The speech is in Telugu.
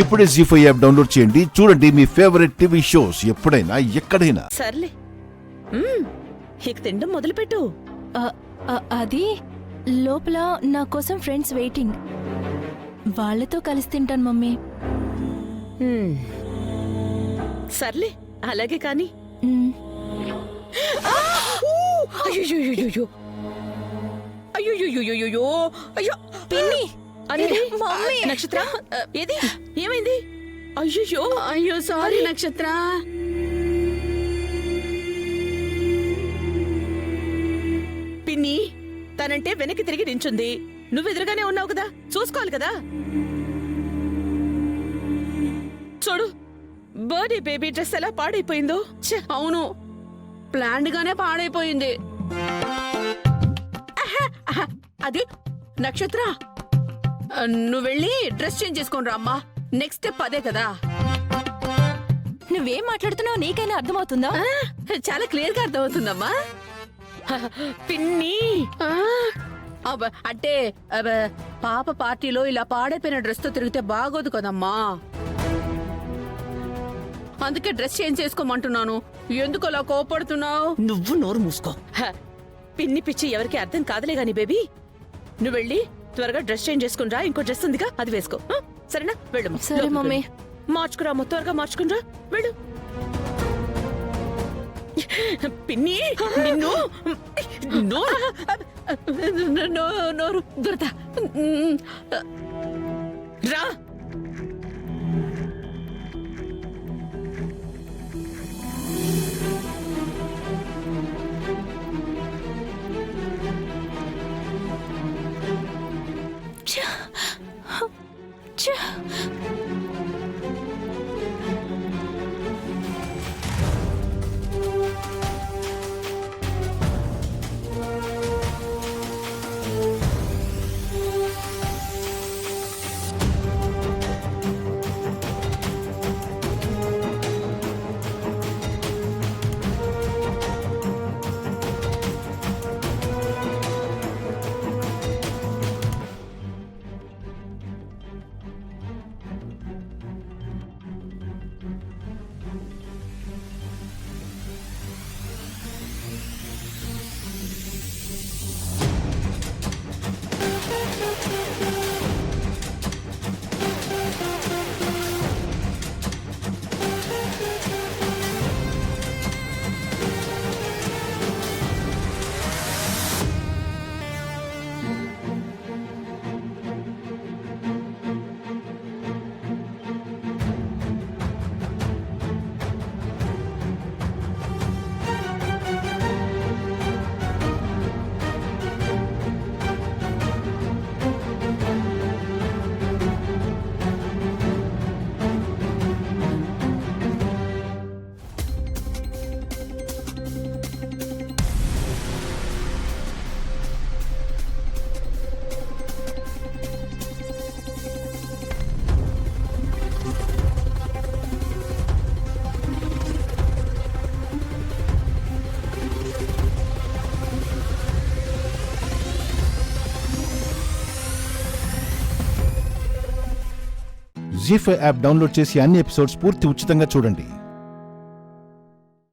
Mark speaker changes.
Speaker 1: ఇప్పుడే జీ5 యాప్ డౌన్లోడ్ చేయండి. చూడండి మీ ఫేవరెట్ టీవీ షోస్ ఎప్పుడైనా ఎక్కడైనా.
Speaker 2: సర్లే ఇక తినడం మొదలుపెట్టు.
Speaker 3: అది లోపల నా కోసం ఫ్రెండ్స్ వెయిటింగ్. వాళ్ళతో కలిసి తింటాను మమ్మీ.
Speaker 2: సర్లే అలాగే కాని.
Speaker 3: పిన్ని,
Speaker 2: మమ్మీ నక్షత్ర ఏది ఏమైంది? అయ్యో
Speaker 4: అయ్యో సారీ నక్షత్ర.
Speaker 2: పిన్ని తనంటే వెనక్కి తిరిగి నించుంది. నువ్వు ఎదురుగానే ఉన్నావు కదా, చూసుకోవాలి కదా. చూడు బర్త్డే బేబీ డ్రెస్ ఎలా పాడైపోయిందో.
Speaker 4: అవును, ప్లాన్డ్ గానే పాడైపోయింది. అది నక్షత్ర, నువ్వు వెళ్ళి డ్రెస్ చేంజ్ చేసుకొని రామ్మా. నెక్స్ట్ స్టెప్ అదే కదా.
Speaker 3: నువ్వేం మాట్లాడుతున్నావు నీకైనా అర్థమవుతుందా?
Speaker 4: చాలా క్లియర్ గా అర్థమవుతుందమ్మా.
Speaker 2: పిన్ని
Speaker 4: అంటే పాప పార్టీలో ఇలా పాడైపోయిన డ్రెస్ తో తిరిగితే బాగోదు కదమ్మా. అందుకే డ్రెస్ చేంజ్ చేసుకోమంటున్నాను. ఎందుకు అలా కోపడుతున్నావు?
Speaker 2: నువ్వు నోరు మూసుకో. పిన్ని పిచ్చి ఎవరికి అర్థం కాదులే గాని బేబీ, నువ్వు వెళ్ళి త్వరగా డ్రెస్ చేంజ్ చేసుకునిరా. ఇంకో డ్రెస్ ఉందిగా, అది వేసుకో. సరేనా? వెళ్ళు.
Speaker 3: సరే మమ్మీ.
Speaker 2: మార్చుకురా, త్వరగా మార్చుకునిరా. వెళ్ళు. పిన్ని నిన్ను
Speaker 4: నోరు దొరతా
Speaker 2: రా.
Speaker 1: జీ5 యాప్ డౌన్లోడ్ చేసి అన్ని ఎపిసోడ్స్ పూర్తి ఉచితంగా చూడండి.